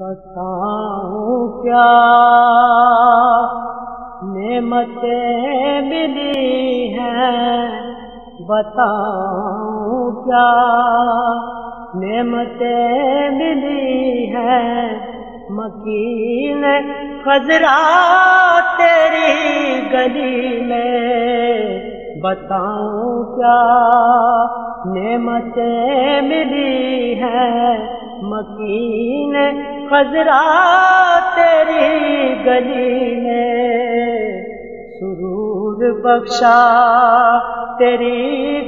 بتاؤں کیا نعمتیں ملی ہیں، بتاؤں کیا نعمتیں ملی ہیں، مکین خضرا تیری گلی میں۔ بتاؤں کیا نعمتیں ملی ہیں، مکین خضرا تیری گلی میں۔ سرور بخشا تیری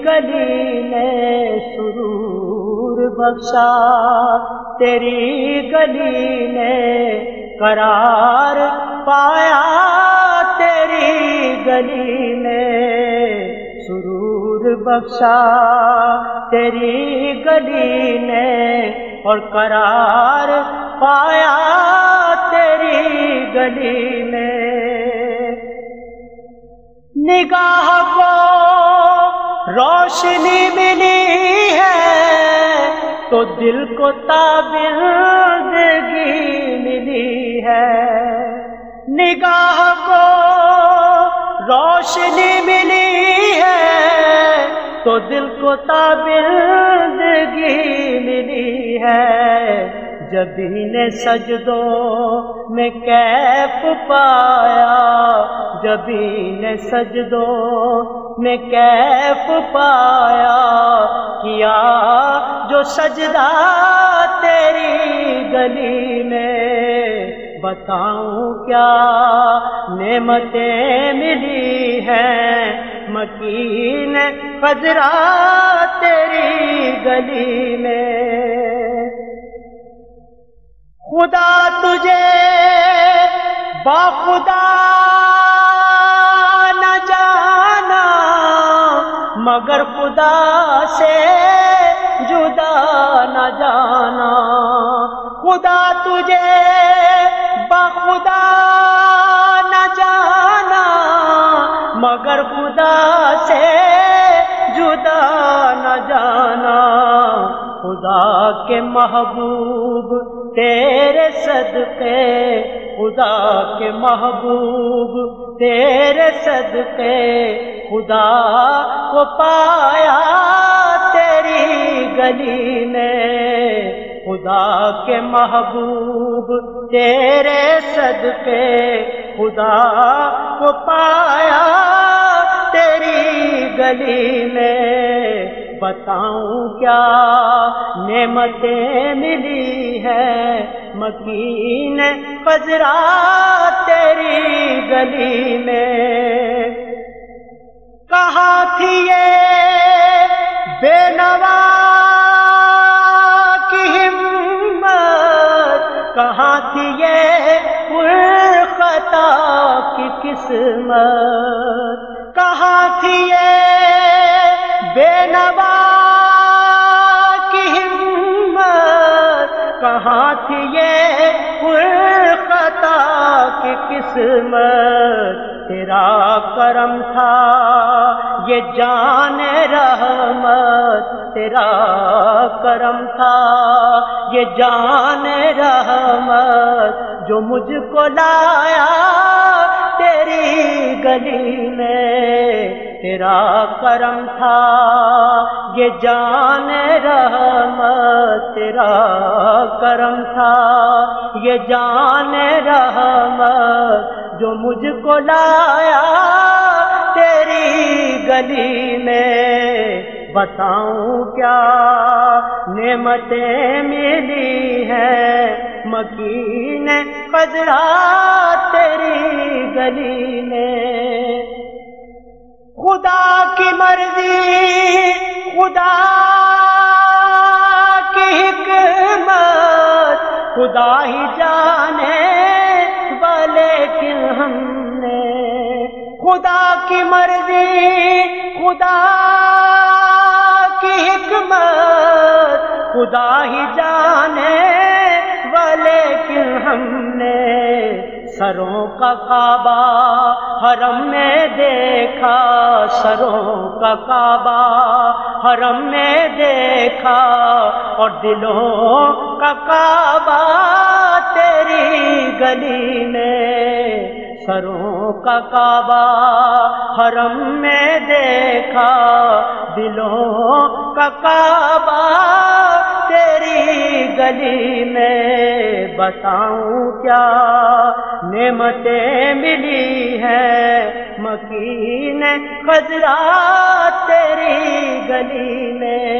گلی نے، سرور بخشا تیری گلی نے، قرار پایا تیری گلی میں۔ سرور بخشا تیری گلی نے اور قرار پایا تیری گلی میں۔ نگاہ کو روشنی ملی ہے تو دل کو تابندگی ملی ہے۔ نگاہ کو روشنی ملی ہے تو دل کو تابندگی ملی ہے۔ جبین سجدوں میں کیف پایا، جبین سجدوں میں کیف پایا، کیا جو سجدہ تیری گلی میں۔ بتاؤں کیا نعمتیں ملی ہیں، مکین خضرا تیری گلی میں۔ خدا تجھے باخدا نہ جانا، مگر خدا سے جدا نہ جانا۔ خدا تجھے باخدا نہ جانا، مگر خدا سے جدا نہ جانا۔ خدا کے محبوب تیرے صدقے، خدا کے محبوب تیرے صدقے، خدا کو پایا تیری گلی میں۔ خدا کے محبوب تیرے صدقے، خدا کو پایا تیری گلی میں۔ بتاؤں کیا نعمتیں ملی ہیں، مکین خضرا تیری گلی میں۔ کہاں تھی یہ بے نوا کی ہمت، کہاں تھی یہ پرخطا کی قسمت، کہاں تھی یہ بے نوا کی ہمت، کہاں تھی یہ پرخطا کی قسمت۔ تیرا کرم تھا یہ جان رحمت، تیرا کرم تھا یہ جان رحمت، جو مجھ کو لایا تیری گلی میں۔ تیرا کرم تھا یہ جان رحمت، تیرا کرم تھا یہ جان رحمت، جو مجھ کو لایا تیری گلی میں۔ بتاؤں کیا نعمتیں ملی ہیں، مکین خضرا تیری گلی میں۔ خدا کی مرضی، خدا کی حکمت، خدا ہی جانے لیکن ہم نے۔ خدا کی مرضی، خدا کی حکمت، خدا ہی جانے لیکن ہم نے۔ سروں کا کعبہ حرم میں دیکھا، سروں کا کعبہ حرم میں دیکھا، اور دلوں کا کعبہ گلی میں، سروں کا کعبہ حرم میں دیکھا، دلوں کا کعبہ تیری گلی میں، بتاؤں کیا نعمتیں ملی ہیں مکین خضرا تیری گلی میں،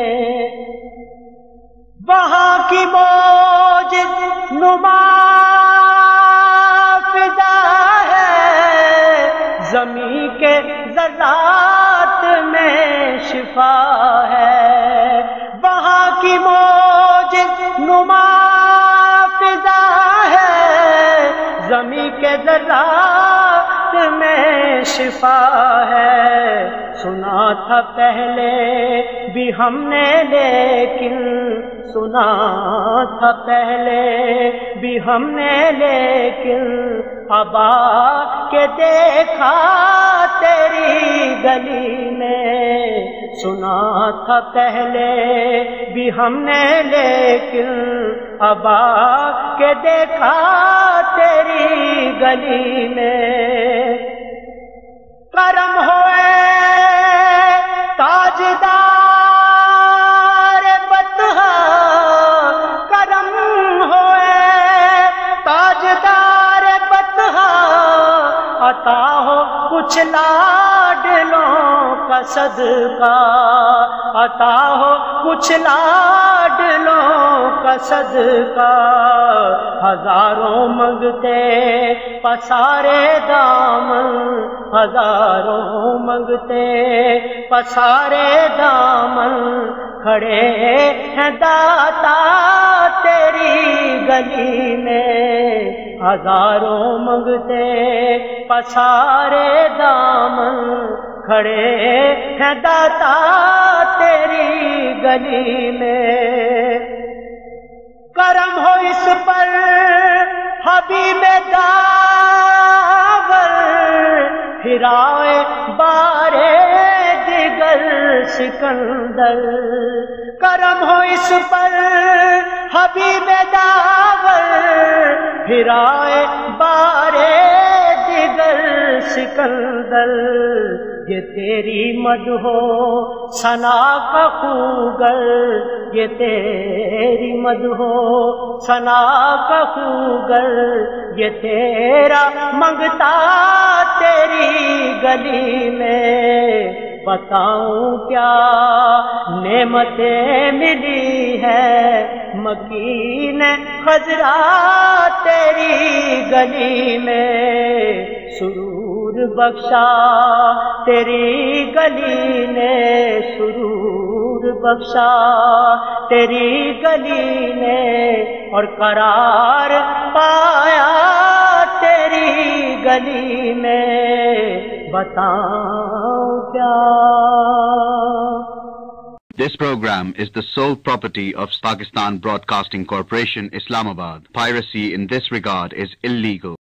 وہاں کی موج نما فضا ہے، زمین کے ذرات میں شفا ہے، وہاں کی موج نما فضا ہے، زمین کے ذرات میں شفا ہے، سنا تھا پہلے بھی ہم نے لیکن، سنا تھا پہلے بھی ہم نے لیکن، اب آ کے دیکھا تیری گلی میں، سنا تھا پہلے بھی ہم نے لیکن، اب آ کے دیکھا تیری گلی میں، کرم ہوئے تاجدار بطحا، کرم ہوئے تاجدار بطحا، عطا ہو کچھ لاڈلوں کا صدقہ، عطا ہو کچھ لاڈلوں کا صدقہ، ہزاروں منگتے پسارے دامن، ہزاروں منگتے پسارے دامن، کھڑے ہیں داتا تیری گلی میں، ہزاروں منگتے پسارے دامن، کھڑے ہیں داتا تیری گلی میں، کرم ہو اس پر حبیب داور، پھرائے بارے دیگر سکندر، کرم ہو اس پر حبیب داور، پھرائے بارے دیگر سکندر، یہ تیری مدح و ثنا کا خوگر، یہ تیری مدح و ثنا کا خوگر، یہ تیرا منگتا تیری گلی میں، بتاؤں کیا نعمتیں ملی ہے مکین خضرا تیری گلی میں، سرور بخشا تیری گلی نے، سرور بخشا تیری گلی نے، اور قرار پایا تیری گلی میں، بتاؤں کیا۔ This program is the sole property of Pakistan Broadcasting Corporation, Islamabad. Piracy in this regard is illegal.